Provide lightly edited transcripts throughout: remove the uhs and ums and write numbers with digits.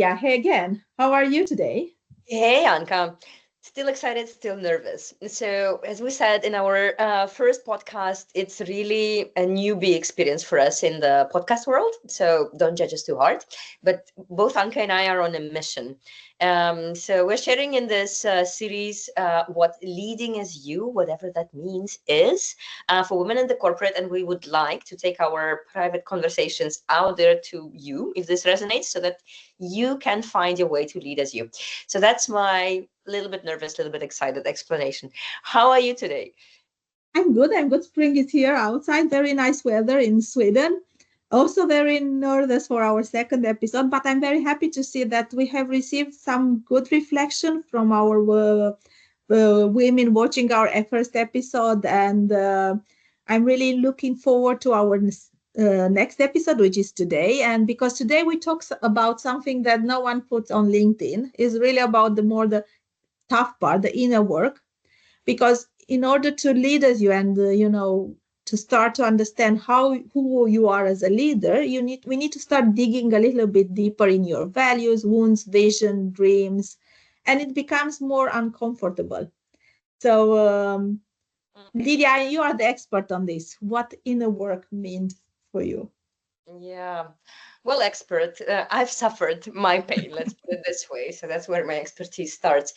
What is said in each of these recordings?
Lidia, hey again. How are you today? Hey, Anca. Still excited, still nervous. So, as we said in our first podcast, it's really a newbie experience for us in the podcast world. So, don't judge us too hard. But both Anca and I are on a mission. So, we're sharing in this series what leading as you, whatever that means, is for women in the corporate. And we would like to take our private conversations out there to you, if this resonates, so that you can find your way to lead as you. So that's my little bit nervous, little bit excited explanation. How are you today? I'm good. I'm good. Spring is here outside. Very nice weather in Sweden. Also very nervous for our second episode, but I'm very happy to see that we have received some good reflection from our women watching our first episode, and I'm really looking forward to our next episode, which is today. And because today we talk about something that no one puts on LinkedIn, is really about the tough part, the inner work, because in order to lead as you and to start to understand who you are as a leader, we need to start digging a little bit deeper in your values, wounds, vision, dreams, and it becomes more uncomfortable. So Lydia, you are the expert on this. What inner work means for you? Yeah, well, expert. I've suffered my pain, let's put it this way. So that's where my expertise starts.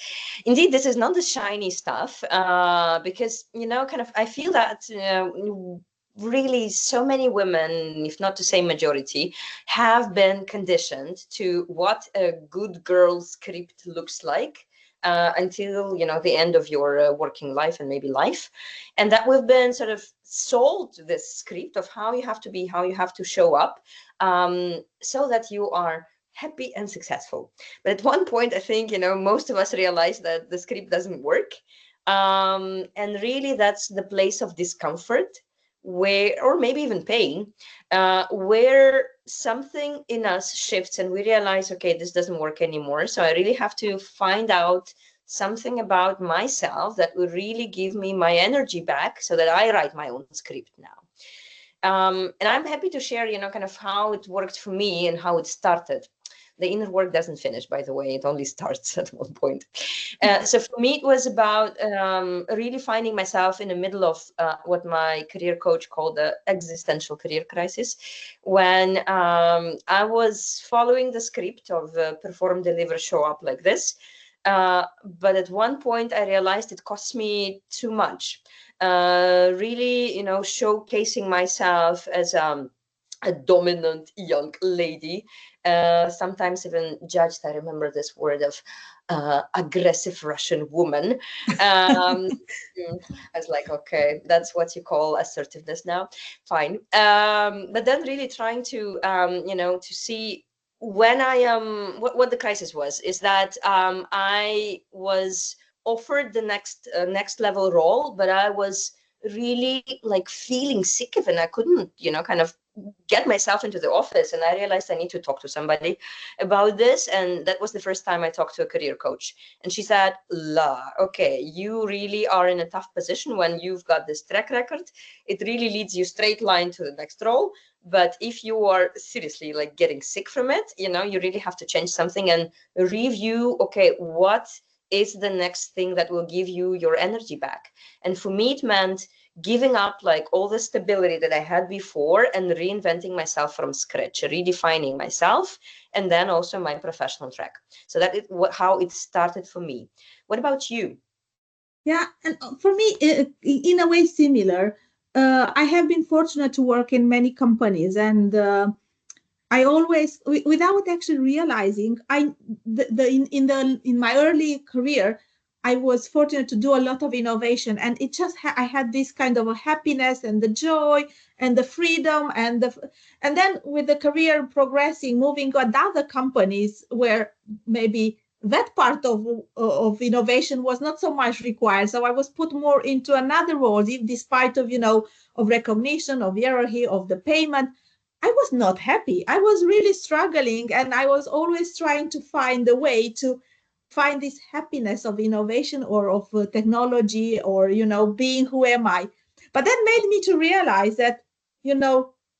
Indeed, this is not the shiny stuff, because, kind of, I feel that really so many women, if not to say majority, have been conditioned to what a good girl script looks like. Until the end of your working life and maybe life, and that we've been sort of sold this script of how you have to be, how you have to show up, so that you are happy and successful. But at one point, I think most of us realize that the script doesn't work, and really that's the place of discomfort, where, or maybe even pain, where something in us shifts and we realize, okay, this doesn't work anymore. So I really have to find out something about myself that will really give me my energy back so that I write my own script now. And I'm happy to share, kind of how it worked for me and how it started. The inner work doesn't finish, by the way, it only starts at one point. So for me, it was about really finding myself in the middle of what my career coach called the existential career crisis, when I was following the script of perform, deliver, show up like this. But at one point, I realized it cost me too much. Really, showcasing myself as a dominant young lady, sometimes even judged. I remember this word of aggressive Russian woman. I was like, okay, that's what you call assertiveness now. Fine. But then really trying to, to see when I what the crisis was is that I was offered the next level role, but I was really like feeling sick of it, and I couldn't kind of get myself into the office, and I realized I need to talk to somebody about this. And that was the first time I talked to a career coach, and she said, okay, you really are in a tough position when you've got this track record. It really leads you straight line to the next role, but if you are seriously like getting sick from it, you really have to change something and review, okay, what is the next thing that will give you your energy back. And for me, it meant giving up like all the stability that I had before and reinventing myself from scratch, redefining myself, and then also my professional track. So that is how it started for me. What about you? Yeah, and for me, in a way similar. I have been fortunate to work in many companies, and I always, without actually realizing, in my early career, I was fortunate to do a lot of innovation, and it just I had this kind of a happiness and the joy and the freedom and then with the career progressing, moving to other companies where maybe that part of innovation was not so much required. So I was put more into another role, despite of of recognition, of hierarchy, of the payment. I was not happy. I was really struggling, and I was always trying to find a way to find this happiness of innovation or of technology or, being who am I. But that made me to realize that,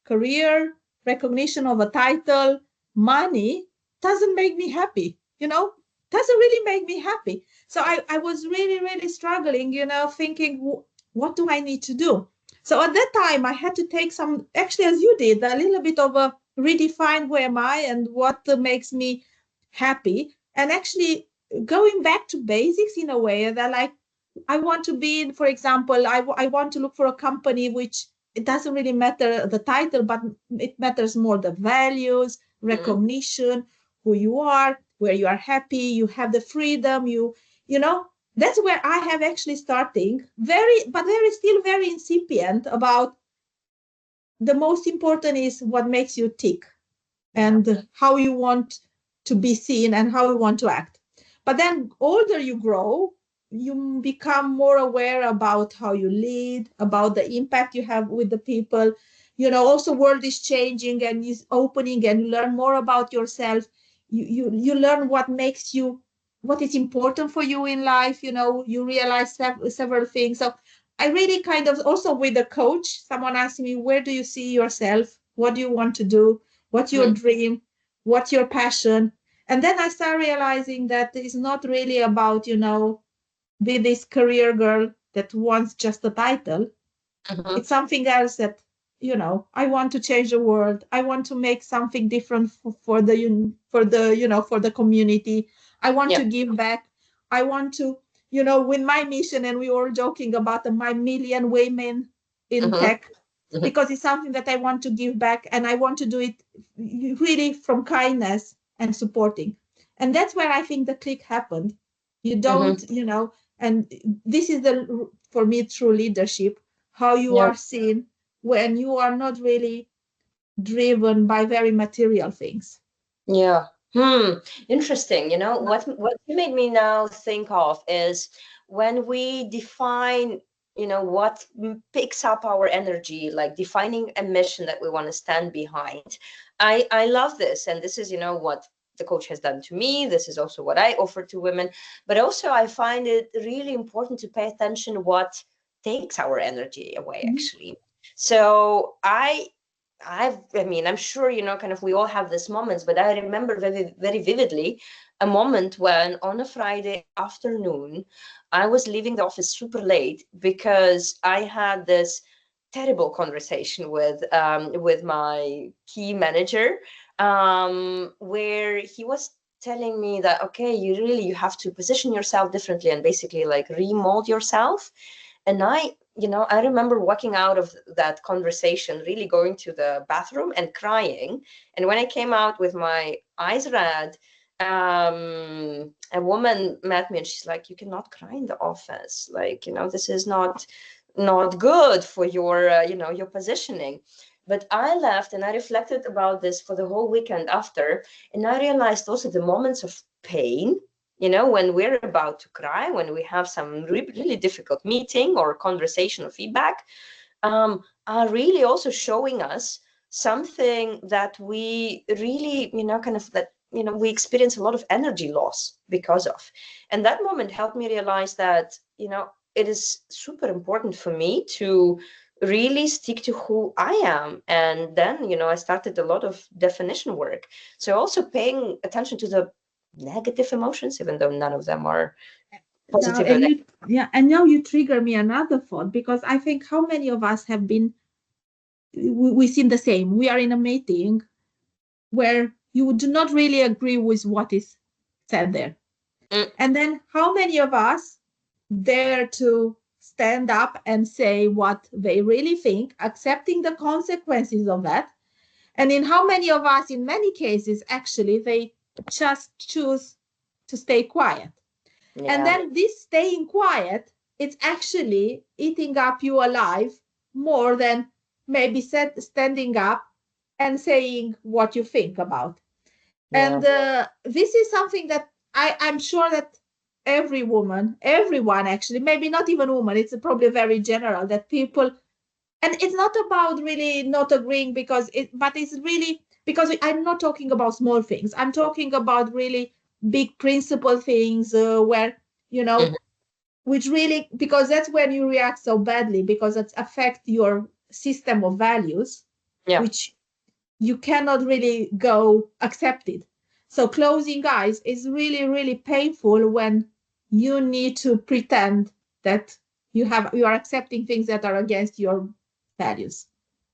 career, recognition of a title, money doesn't make me happy, doesn't really make me happy. So I was really, really struggling, thinking, what do I need to do? So at that time, I had to take some, actually, as you did, a little bit of a redefine who am I and what makes me happy. And actually going back to basics in a way that, like, I want to be, for example, I want to look for a company which it doesn't really matter the title, but it matters more the values, recognition, who you are, where you are happy, you have the freedom, you know, that's where I have actually starting still very incipient about the most important is what makes you tick Yeah. and how you want to be seen and how you want to act. But then older you grow, you become more aware about how you lead, about the impact you have with the people. Also world is changing and is opening, and you learn more about yourself. You learn what is important for you in life. You realize several things. So I really kind of, also with a coach, someone asked me, where do you see yourself? What do you want to do? What's your dream? What's your passion? And then I start realizing that it's not really about, be this career girl that wants just a title. It's something else that, I want to change the world. I want to make something different for the community. I want to give back. I want to, with my mission, and we were joking about my million women in tech, because it's something that I want to give back, and I want to do it really from kindness and supporting. And that's where I think the click happened. You don't, and this is for me, true leadership, how you Yeah. are seen when you are not really driven by very material things. Yeah. Interesting. What you made me now think of is when we define, what picks up our energy, like defining a mission that we want to stand behind. I love this, and this is, what the coach has done to me. This is also what I offer to women, but also I find it really important to pay attention what takes our energy away, actually. So I'm sure, kind of we all have these moments, but I remember very, very vividly a moment when on a Friday afternoon, I was leaving the office super late because I had this terrible conversation with my key manager, where he was telling me that, okay, you have to position yourself differently and basically like remold yourself. And I remember walking out of that conversation, really going to the bathroom and crying. And when I came out with my eyes red, a woman met me and she's like, you cannot cry in the office. Like, this is not good for your positioning. But I left and I reflected about this for the whole weekend after. And I realized also the moments of pain, when we're about to cry, when we have some really difficult meeting or conversation or feedback, are really also showing us something that we really, we experience a lot of energy loss because of. And that moment helped me realize that, it is super important for me to really stick to who I am. And then, I started a lot of definition work. So also paying attention to the negative emotions, even though none of them are Now, positive or negative. and now you trigger me another thought, because I think how many of us have been, we seen the same. We are in a meeting where you do not really agree with what is said there. And then how many of us dare to stand up and say what they really think, accepting the consequences of that? And in how many of us, in many cases, actually, they just choose to stay quiet. And Yeah. then this staying quiet, it's actually eating up you alive more than maybe standing up and saying what you think about. Yeah. And this is something that I'm sure that every woman, everyone actually, maybe not even woman, it's probably very general that people, and it's not about really not agreeing but it's really because I'm not talking about small things. I'm talking about really big principle things where, you know, Mhm. which really, because that's when you react so badly, because it affects your system of values, Yeah. which you cannot really go accept it. So closing eyes is really, really painful when you need to pretend that you are accepting things that are against your values.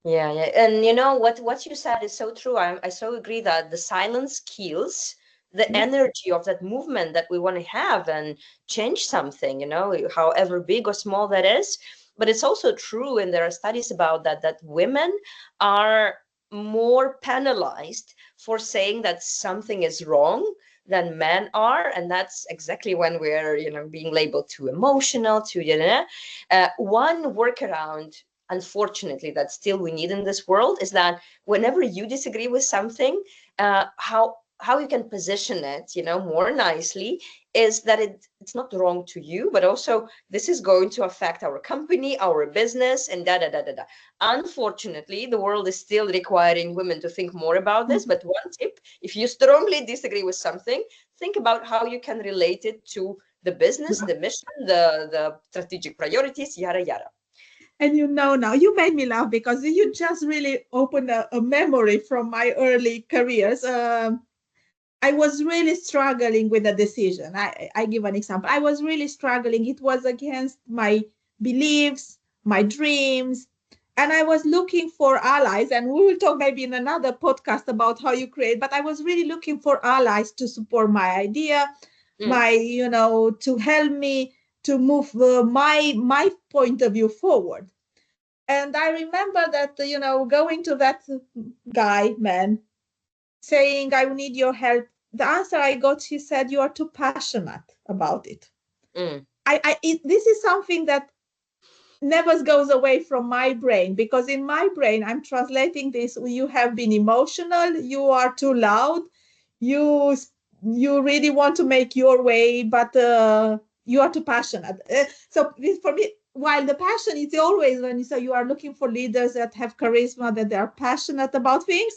Yeah, yeah. And you know what you said is so true. I so agree that the silence kills the Yes. energy of that movement that we want to have and change something, however big or small that is. But it's also true, and there are studies about that women are more penalized for saying that something is wrong than men are, and that's exactly when we're, being labeled too emotional, one workaround, unfortunately, that still we need in this world, is that whenever you disagree with something, how you can position it, more nicely, is that it's not wrong to you, but also this is going to affect our company, our business, and da da da da da. Unfortunately, the world is still requiring women to think more about this. But one tip: if you strongly disagree with something, think about how you can relate it to the business, the mission, the strategic priorities, yada yada. And now you made me laugh because you just really opened a memory from my early careers. I was really struggling with a decision. I give an example. I was really struggling. It was against my beliefs, my dreams, and I was looking for allies. And we will talk maybe in another podcast about how you create, but I was really looking for allies to support my idea, Mm, to help me to move my point of view forward. And I remember that, going to that man, saying, I need your help. The answer I got, she said, you are too passionate about it. mm, This is something that never goes away from my brain, because in my brain, I'm translating this. You have been emotional. You are too loud. You, you really want to make your way, but you are too passionate. So this, for me, while the passion is always when you are looking for leaders that have charisma, that they are passionate about things.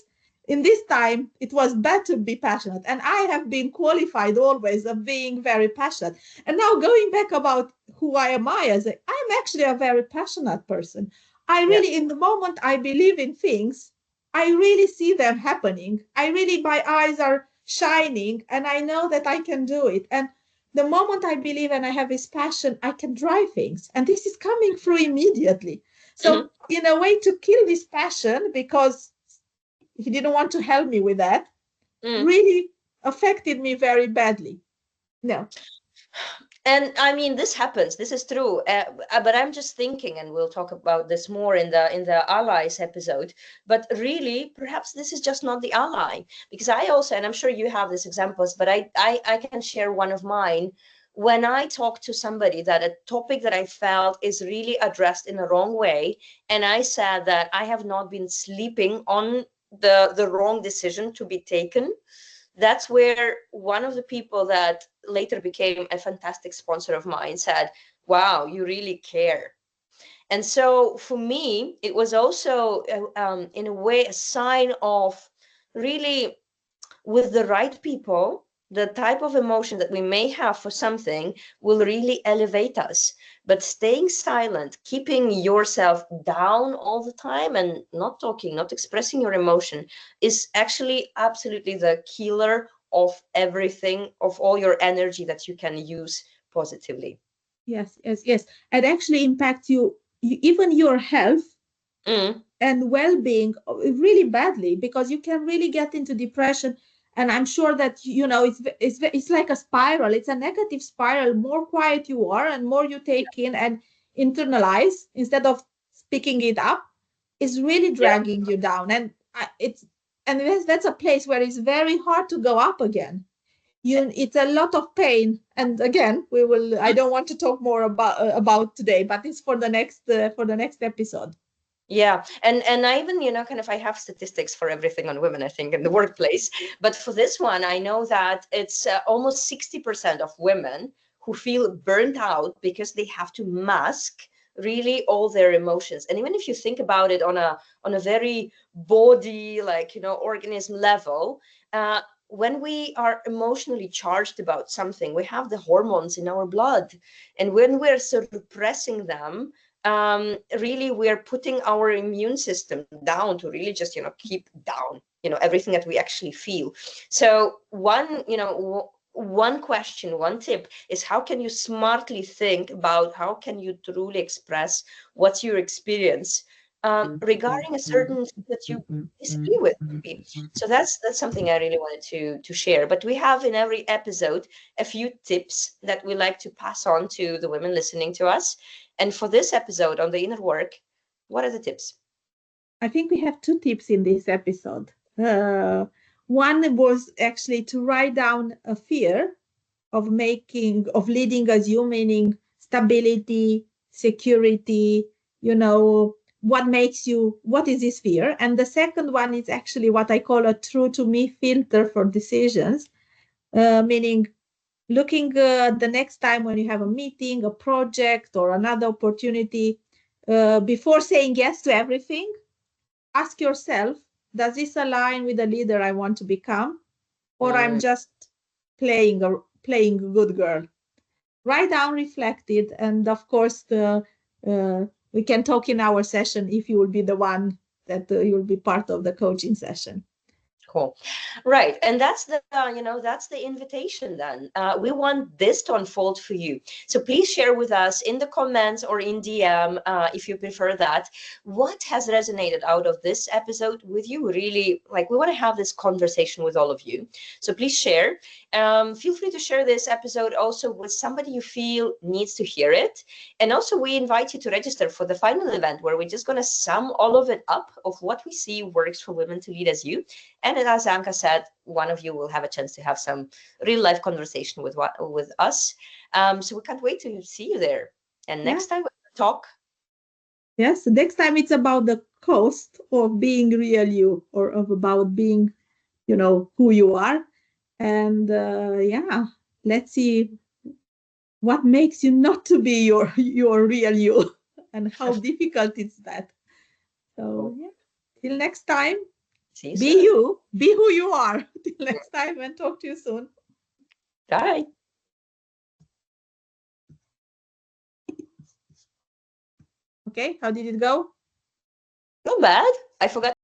In this time, it was bad to be passionate, and I have been qualified always of being very passionate. And now going back about who I am, I'm actually a very passionate person. I yeah. really, in the moment I believe in things, I really see them happening. My eyes are shining, and I know that I can do it. And the moment I believe and I have this passion, I can drive things. And this is coming through immediately. Mhm. So, in a way, to kill this passion, because he didn't want to help me with that, Mm. really affected me very badly. No. And I mean, this happens. This is true. But I'm just thinking, and we'll talk about this more in the allies episode. But really, perhaps this is just not the ally, because I also, and I'm sure you have these examples, but I can share one of mine. When I talk to somebody that a topic that I felt is really addressed in a wrong way, and I said that I have not been sleeping on the wrong decision to be taken, that's where one of the people that later became a fantastic sponsor of mine said, wow, you really care. And so for me, it was also, in a way, a sign of really, with the right people, the type of emotion that we may have for something will really elevate us. But staying silent, keeping yourself down all the time and not talking, not expressing your emotion, is actually absolutely the killer of everything, of all your energy that you can use positively. Yes, yes, yes. It actually impacts even your health Mm, and well-being really badly, because you can really get into depression. And I'm sure that it's like a spiral. It's a negative spiral. More quiet you are and more you take in and internalize instead of speaking it up, is really yeah. dragging you down. And that's a place where it's very hard to go up again. It's a lot of pain. And again, I don't want to talk more about today, but it's for the next episode. Yeah, and I even, kind of, I have statistics for everything on women, I think, in the workplace. But for this one, I know that it's almost 60% of women who feel burnt out because they have to mask really all their emotions. And even if you think about it on a very body, like, organism level, when we are emotionally charged about something, we have the hormones in our blood, and when we're suppressing them, really we're putting our immune system down to really just, keep down, everything that we actually feel. So one question, one tip is, how can you smartly think about how can you truly express what you experience regarding a certain thing that you disagree with, maybe. So that's something I really wanted to share. But we have in every episode a few tips that we like to pass on to the women listening to us. And for this episode on the inner work, what are the tips? I think we have 2 tips in this episode. One was actually to write down a fear of leading as you, meaning stability, security, what is this fear? And the second one is actually what I call a true to me filter for decisions, meaning looking the next time when you have a meeting, a project, or another opportunity, before saying yes to everything, ask yourself, does this align with the leader I want to become? Or I'm just playing a good girl? Write down, reflect it, and of course, we can talk in our session if you will be the one that you'll be part of the coaching session. Cool. Right. And that's that's the invitation then. We want this to unfold for you. So please share with us in the comments or in DM, if you prefer that, what has resonated out of this episode with you. Really, we want to have this conversation with all of you. So please share. Feel free to share this episode also with somebody you feel needs to hear it. And also we invite you to register for the final event, where we're just going to sum all of it up of what we see works for women to lead as you. And as Anca said, one of you will have a chance to have some real life conversation with us. So we can't wait to see you there. And next time we'll talk. Yes, next time it's about the cost of being real you, or about being, who you are. And let's see what makes you not to be your real you, and how difficult is that. So till next time. See you Be soon. you, be who you are. Till next time, and talk to you soon. Bye. Okay, how did it go? Not bad. I forgot